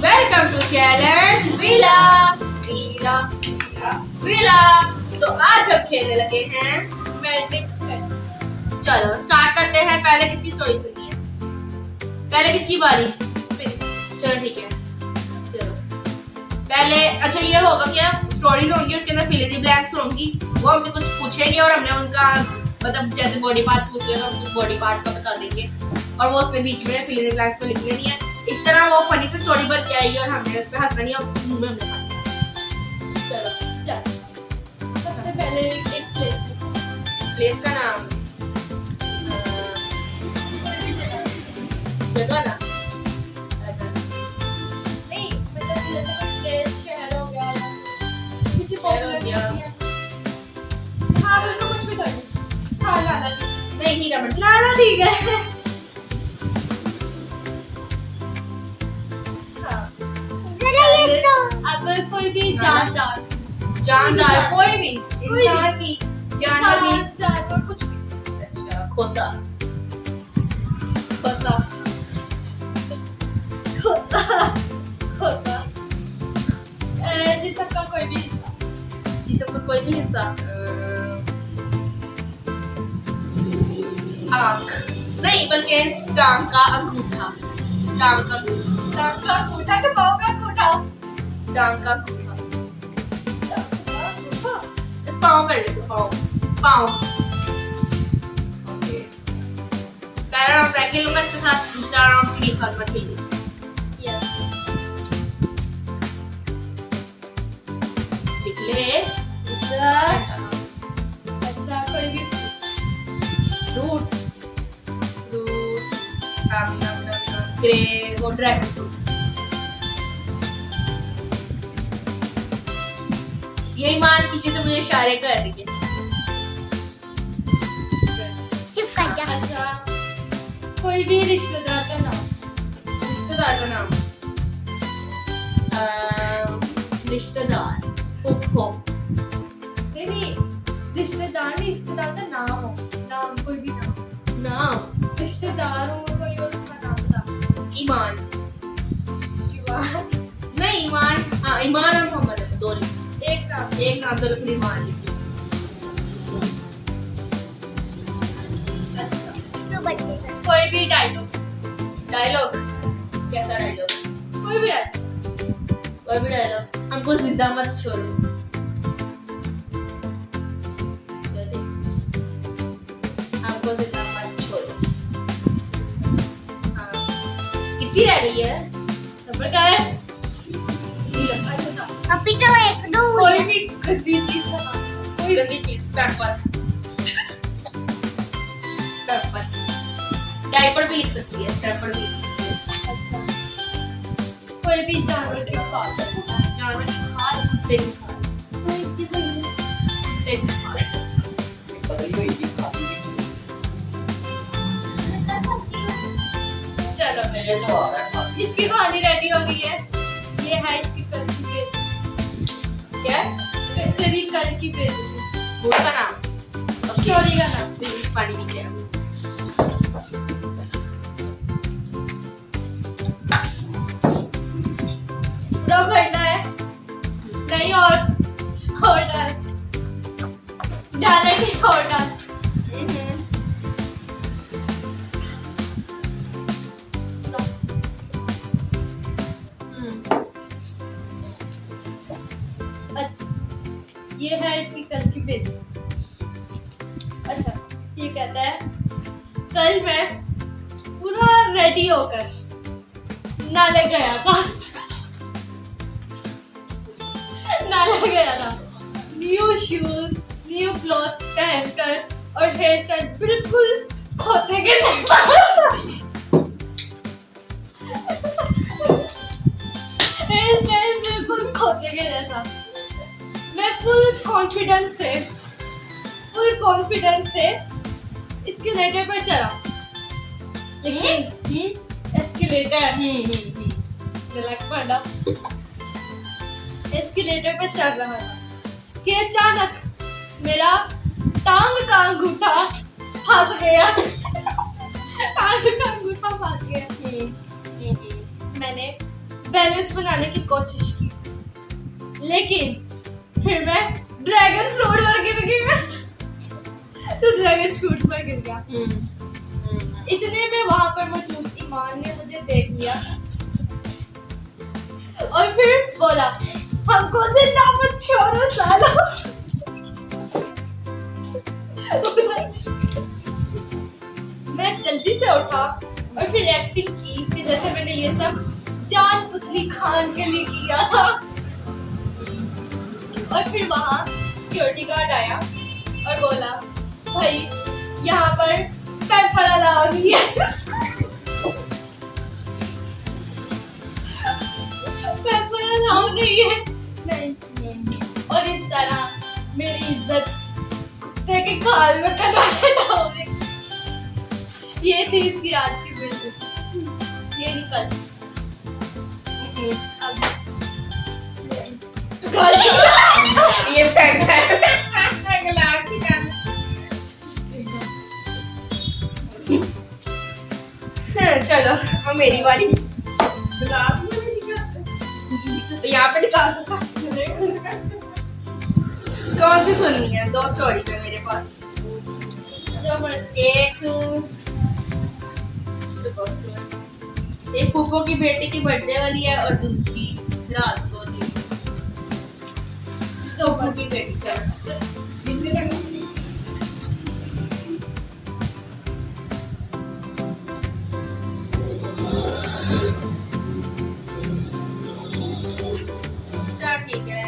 Welcome to challenge villa villa villa. तो आज हम खेलने लगे हैं मैट्रिक्स। चलो स्टार्ट करते हैं। पहले किसकी स्टोरी सुनिए? पहले किसकी बारी? चलो ठीक है। चलो पहले अच्छा ये होगा क्या, स्टोरी होंगी उसके अंदर फिल इन द ब्लैंक्स होंगी। वो हमसे कुछ पूछेंगे और हमने उनका मतलब जैसे बॉडी पार्ट पूछ लिया तो हम कुछ बॉडी पार्ट का बता देंगे और वो उसके बीच में फिल इन द ब्लैंक्स में लिख लेनी है। इस तरह वो फनी से स्टोरी बन के आएगी और हमने उस पे हंसना नहीं और मुंह में हमने खाना। चलो सबसे पहले एक प्लेस का नाम, जगह ना नहीं मतलब जैसे कोई प्लेस शहर हो गया, किसी पॉपुलर हाँ बिल्कुल कुछ भी कर दो। हाँ लाला नहीं हीरा मत लाला ठीक है। अगर कोई भी जानदार कोई भी इंसान भी जानवर कुछ भी। अच्छा खोता खोता खोता खोता जिसम का कोई भी हिस्सा, जिसम का कोई भी हिस्सा। आँख नहीं बल्कि टांग का अंगूठा, टांग का अंगूठा के पाँव का अंगूठा, टांग का अंगूठा, पाँव कर लेते पाँव। ओके पहला राउंड मैं खेलूंगा, इसके साथ दूसरा राउंड फ्री साथ में खेलूंगा। अच्छा कोई भी फ्रूट ग्रेप और ड्रैगन फ्रूट। यही मान पीछे से मुझे इशारे कर रही है। चुप कर जा। अच्छा कोई भी रिश्तेदार का नाम, रिश्तेदार का नाम रिश्तेदार फूफो नहीं रिश्तेदार नहीं, रिश्तेदार का नाम हो, नाम कोई भी नाम रिश्तेदार हो कोई और उसका नाम था। ईमान नहीं ईमान, हाँ ईमान और मोहम्मद है दो एक नाम तो लकड़ी मान लिखी। अच्छा कोई भी डायलॉग कैसा डायलॉग? कोई भी डायलॉग हमको जिंदा मत छोड़ो। हमको जिंदा मत छोड़ो। हाँ कितनी रह गई है? नंबर क्या है? अभी तो एक दो कोई भी गंदी चीज का नाम, कोई गंदी चीज डायपर डायपर भी लिख सकती है, डायपर भी लिख सकती है। अच्छा कोई भी जानवर की खाल, जानवर की खाल कुत्ते की खाल, कुत्ते की खाल पता नहीं कोई खाती है। चलो मेरे तो इसकी कहानी रेडी हो गई है। ये है इसकी क्या तेरी कल की बेइज्जती, बोल का नाम स्टोरी का नाम पानी पी गया। पूरा भरना है नहीं और डालेंगे और डाल। अच्छा ये है इसकी कल की बेइज्जती। अच्छा ये कहता है कल मैं पूरा रेडी होकर नाले गया था न्यू शूज न्यू क्लॉथ्स पहनकर और हेयर स्टाइल बिल्कुल खोते के हेयर स्टाइल बिल्कुल खोते के जैसा। मैं फुल कॉन्फिडेंस से एस्केलेटर पर चढ़ा, लेकिन एस्केलेटर एस्केलेटर पर चढ़ रहा था कि अचानक मेरा टांग का अंगूठा फंस गया। टांग का अंगूठा फंस गया। मैंने बैलेंस बनाने की कोशिश की, लेकिन फिर मैं ड्रैगन फ्रूट पर गिर गया। तो ड्रैगन फ्रूट पर गिर गया। इतने में वहां पर मौजूद ईमान ने मुझे देख लिया और फिर बोला, हमको जिंदा मत छोड़ो सालो। मैं जल्दी से उठा और फिर एक्टिंग की कि जैसे मैंने ये सब जान पुतली खान के लिए किया था। और फिर वहाँ सिक्योरिटी गार्ड आया और बोला, भाई यहाँ पर पेपर अलाउ नहीं है। पेपर अलाउ नहीं है। नहीं। और इस तरह मेरी इज्जत कुत्ते के खाल में कन्वर्ट हो गई। ये थी इसकी आज की वीडियो। ये निकल ये फेंक है। चलो अब मेरी बारी। तो यहाँ पे निकाल सकता। कौन सी सुननी है? 2 स्टोरी पे मेरे पास। एक फूफो की बेटी की बर्थडे वाली है और दूसरी रात को जी तो फूफो की बेटी चल। ठीक है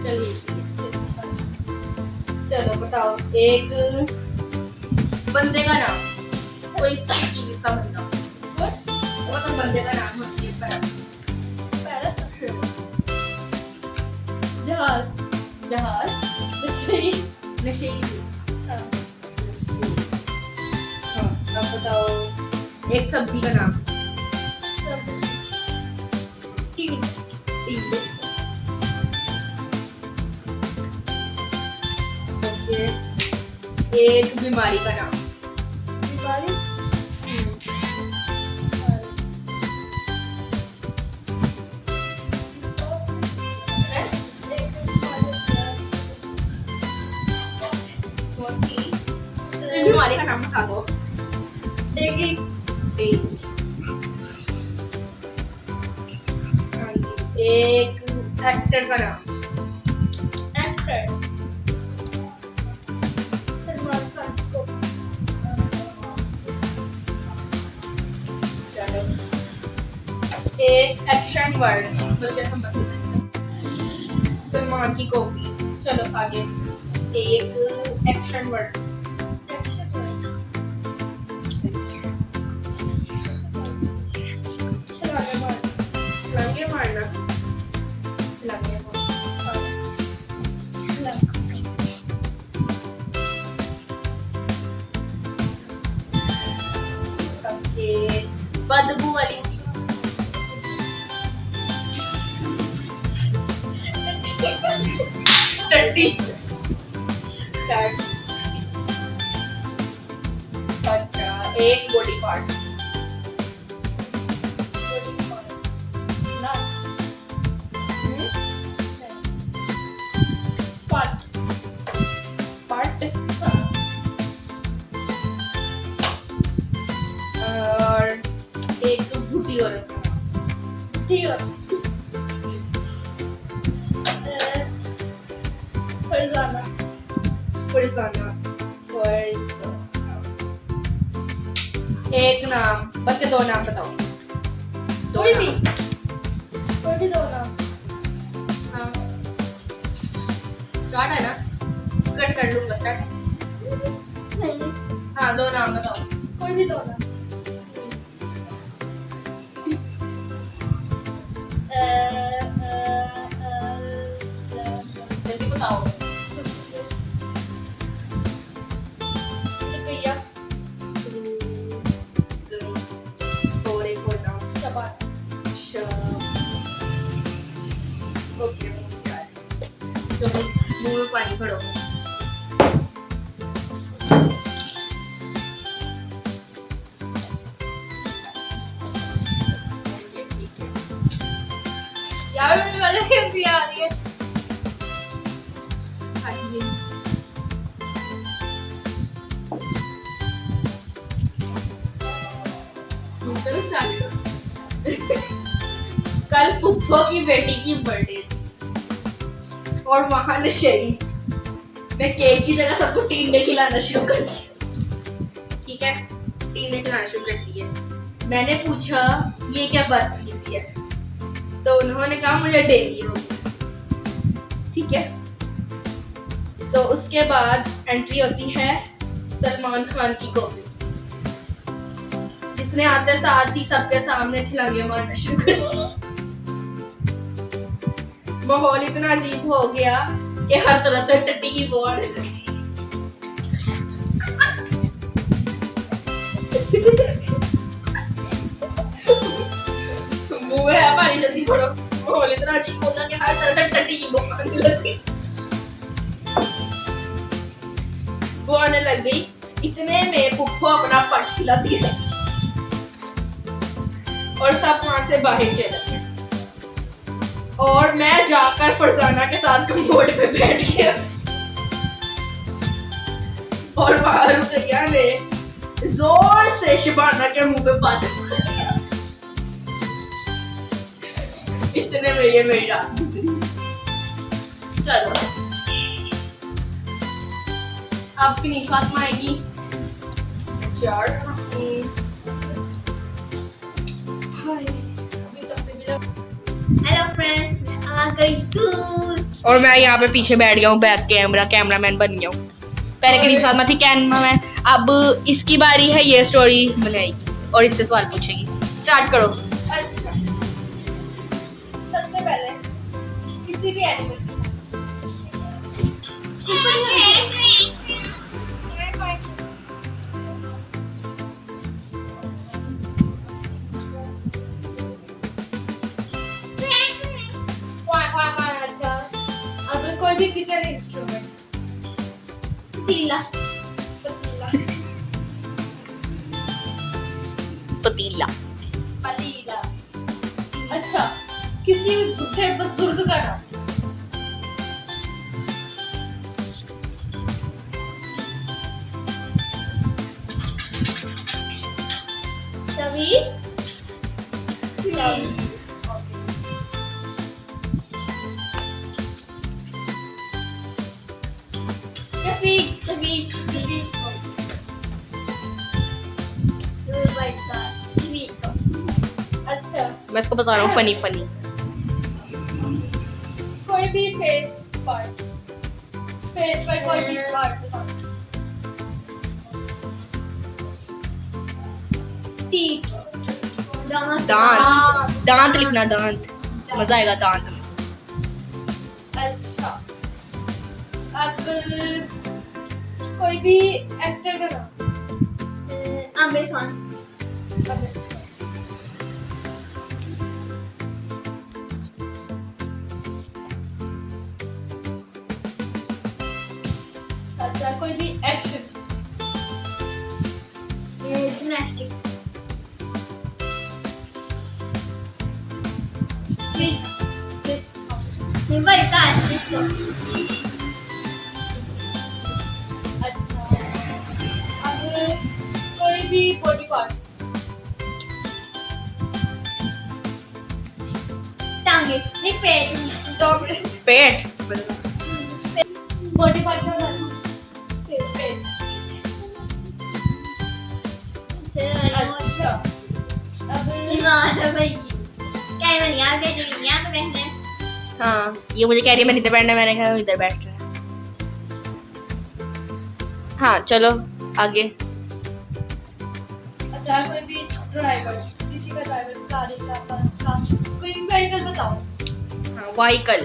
चलिए चलो बताओ। एक बंदे का नाम, कोई फकीर सा बंदा, मतलब बंदे का नाम होती है जहाज। जहाज नशेई। हाँ। हाँ अब बताओ एक सब्जी का नाम। ओके एक बीमारी का नाम। बीमारी बीमारी का नाम बता दो। डेंगू। एक एक्टर का नाम। एक्टर सलमान खान को। चलो एक एक्शन वर्ड, बल्कि हम बता सलमान की कॉपी। चलो आगे एक एक्शन वर्ड। छलांगे मारना। छलांगे बदबू वाली चीज। टट्टी। अच्छा एक बॉडी पार्ट। और एक बूढ़ी औरत का नाम। फरजाना। फरजाना। एक नाम, बस के 2 नाम बताओ। कोई भी दो नाम। हाँ स्टार्ट है ना, कट कर लूंगा। स्टार्ट नहीं, हाँ 2 नाम बताओ। कोई भी दो नाम। जल्दी बताओ। रुकैया। और एक और नाम। शबान। ओके तो मुंह में पानी भरो। ठीक है यार मुझे वाले हंसी आ रही है। चलो स्टार्ट। कल फुफ्फो की बेटी की बर्थडे थी और वहां नशेड़ी ने केक की जगह सबको टींडे खिलाना शुरू कर दिया। ठीक है, टींडे खिलाना शुरू कर दिए। मैंने पूछा ये क्या बदतमीजी है, तो उन्होंने कहा मुझे डेली हो गई। ठीक है, तो उसके बाद एंट्री होती है सलमान खान की कॉपी, जिसने आते साथ ही सबके सामने छलांगे मारना शुरू कर दी। माहौल इतना अजीब हो गया कि हर तरह से टट्टी की बो आने लगी। मुंह है पानी जल्दी पड़ो। माहौल इतना अजीब हो गया कि हर तरह से टट्टी की बो आने लगी। वो आने लग गई। इतने में पुप्पो अपना पट खिलाती है और सब वहां से बाहर चले गए और मैं जाकर फरजाना के साथ कमोड पे बैठ गया और वहां रुकैया ने जोर से शबाना के मुंह पे बात दिया। इतने में ये मेरी रात गुजरी। चलो अब कितनी फातिमा आएगी? 4। हेलो फ्रेंड्स, मैं आ गई हूँ। और मैं यहाँ पे पीछे बैठ गया हूँ, बैक कैमरामैन बन गया हूँ। पहले कितनी फातिमा थी कैमरामैन, अब इसकी बारी है ये स्टोरी बनाएगी और इससे सवाल पूछेगी। स्टार्ट करो। अच्छा, सबसे पहले किसी भी एनिमल अच्छा, अगर कोई भी किचन इंस्ट्रूमेंट, पतीला, पतीला। पतीला। अच्छा, किसी भी बुढ़े बुजुर्ग का नाम। तवीर, अच्छा, मैं इसको बता रहा हूँ फनी कोई भी फेस पार्ट, फेस पर कोई भी पार्ट बताओ। टीथ, दांत लिखना, दांत मजा आएगा दांत में। अच्छा, अब कोई भी एक्टर का नाम। आमिर खान, अच्छा, कोई भी एक्शन। जिम्नास्टिक, बड़का इसको। अच्छा, अब कोई भी बॉडी पार्ट। टांगे, नहीं पेट, पेट। बॉडी पार्ट का नाम। पेट। अच्छा, अब क्या बन गया? यहाँ पे बैठना है। हाँ, ये मुझे कह रही है मैंने इधर बैठना, मैंने कहा इधर बैठ रहा है। हाँ चलो आगे। अच्छा, कोई भी ड्राइवर, किसी का ड्राइवर, गाड़ी का, बस का, कोई व्हीकल बताओ। हाँ, व्हीकल,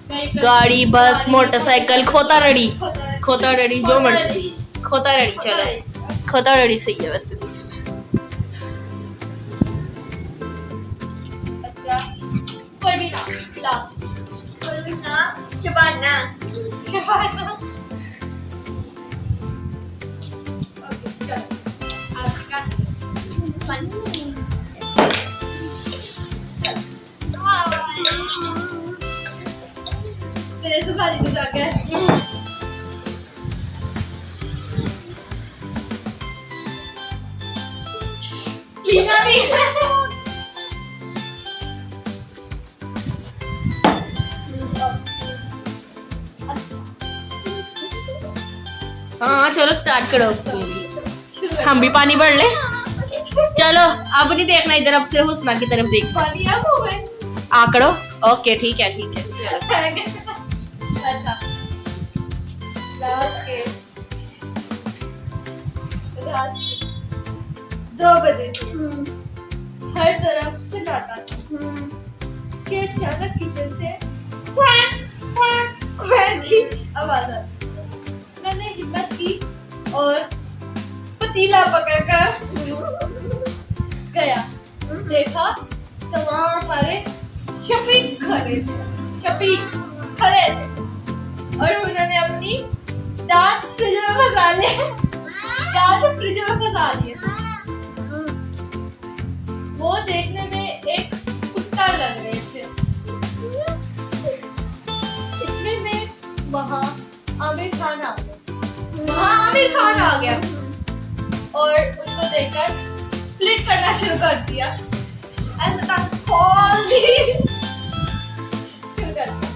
व्हीकल, गाड़ी, बस, मोटरसाइकिल, खोता रड़ी, खोता जो मर्जी, खोता रड़ी। चलो खोता रड़ी सही है वैसे। अच्छा, कोई भी नाम लास्ट। शबाना, शबाना। ओके, चलो आपका तेरे सुपारी को जाके लीना भी हाँ चलो स्टार्ट करो। शुरू कर हम भी पानी भर ले। चलो अब नहीं देखना इधर, अब सिर्फ हुस्ना की तरफ देख। पानी आ वो है आकड़ो। ओके ठीक है ठीक है चलो। अच्छा रात के 2 बजे हर तरफ सन्नाटा था कि अचानक किचन से क्वैक क्वैक क्वैक की आवाज आई। मैंने हिम्मत की और पतीला पकड़कर गया। देखा तो वहाँ हमारे शफीक खड़े थे और उन्होंने अपनी दांत फ्रिज में फंसा लिए। वो देखने में एक कुत्ता लग रहे थे। इतने में वहाँ आमिर खान आ गया और उनको देखकर स्प्लिट करना शुरू कर दिया। ऐसा खोल दी शुरू कर दिया।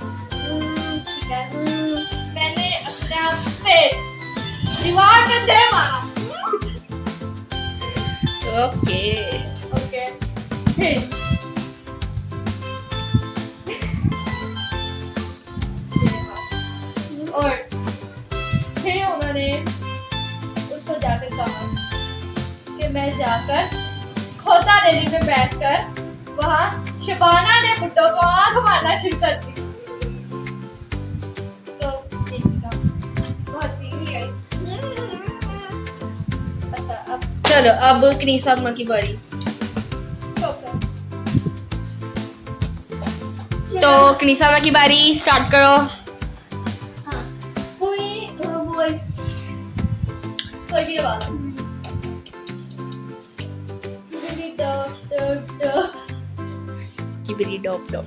मैंने अपना पेट दीवार पे दे मारा। ओके ओके फिर और फिर उन्होंने उसको जाकर कहा कि मैं जाकर खोता डेरी पे बैठकर वहाँ शबाना ने भुट्टो को आंख मारना शुरू कर दी। तो बहुत सीधी आई। अच्छा अब चलो अब कनीस फातिमा की बारी। तो कनीस फातिमा की बारी, स्टार्ट करो। हाँ कोई वॉइस कोई भी आवाज स्किबिडी डॉप डॉप।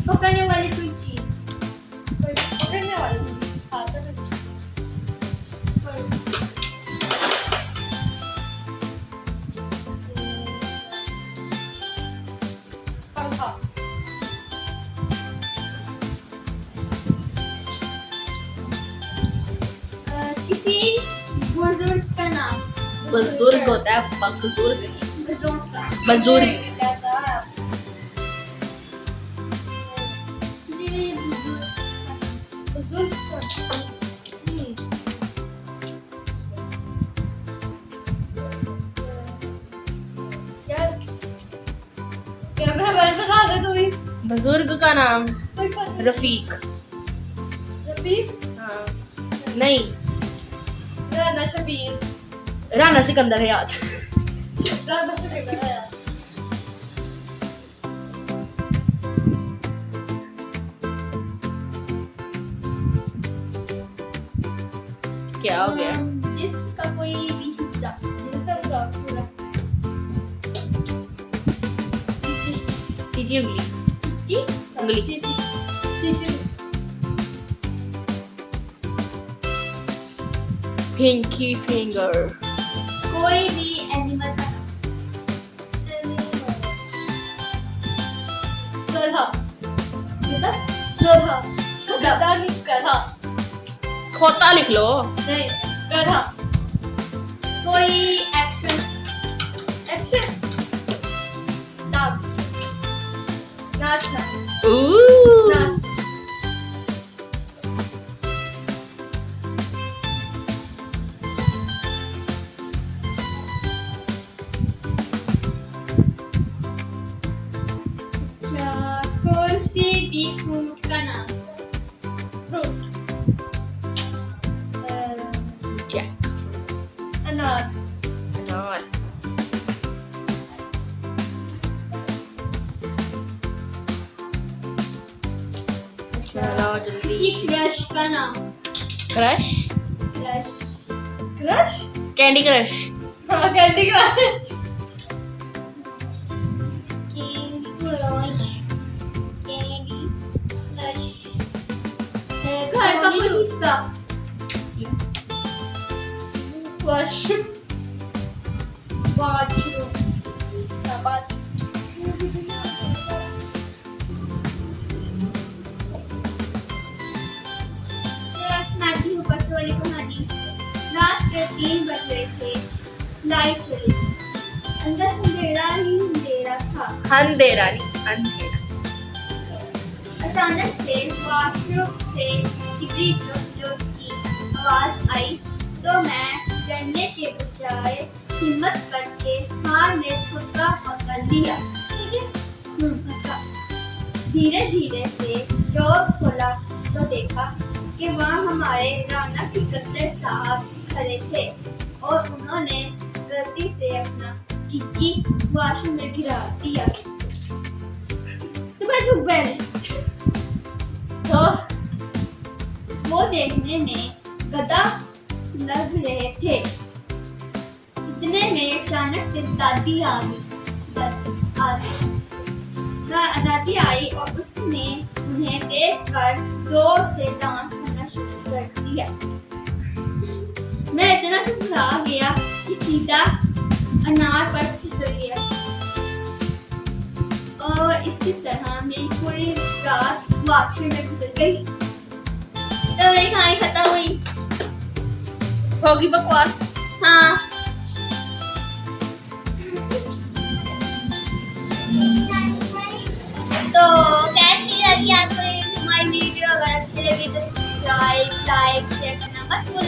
पकड़ने वाली कोई चीज कोई पकड़ने वाली चीज, खाता में पंखा किसी बुजुर्ग का नाम बुजुर्ग होता है बुजुर्ग। बुजुर्ग का बुजुर्ग किसी भी बुजुर्ग यार कैमरा मैन बता दे तू ही। बुजुर्ग का नाम कोई पता रफीक। रफीक हाँ नहीं, राना शबीर राना सिकंदर है याद। राना शबीर है। क्या हो गया? जिसका कोई भी हिस्सा जिसम का पूरा तीजी उंगली। जी उंगली। चीची पिंकी फिंगर। कोई भी एनिमल का गधा मतलब गधा गधा नहीं गधा खोता लिख लो। नहीं गधा कोई एक्शन एक्शन नाच नाचना नाच किसी भी फ्रूट का नाम फ्रूट जैक। अनार अनार। जल्दी। किसी क्रश का नाम। Crush, crush. Crush. Candy crush, हाँ कैंडी क्रश। Candy crush. घर का कोई हिस्सा। वॉशरूम। वॉशरूम। सुनाती हूँ ऊपर वाली कहानी। रात के 3 बज रहे थे। लाइट चली। अंदर अंधेरा ही अंधेरा था। अंधेरा नहीं, अंधेरा। अचानक से वॉशरूम से सिगरी जो की आवाज आई तो मैं डरने के बजाय हिम्मत करके हार में थक्का पकड़ लिया। थक्का। धीरे धीरे से डोर खोला तो देखा कि वहाँ हमारे राणा सिकंदर साहब खड़े थे और उन्होंने गलती से अपना चीची वॉशरूम में गिरा दिया। तो मैं रुक गई। तो वो देखने में गधा लग रहे थे। इतने में अचानक से दादी आ गई। दादी आई और उसने उन्हें देखकर जोर से डांस करना शुरू कर दिया। मैं इतना घबरा गया कि सीधा अनार पर फिसल गया और इसी तरह मेरी पूरी रात वॉशरूम में गुजर गई। तो मेरी कहानी खत्म हुई। होगी बकवास। हाँ। तो कैसी लगी आपको हमारी वीडियो? अगर अच्छी लगी तो सब्सक्राइब, लाइक, शेयर करना मत भूलिए।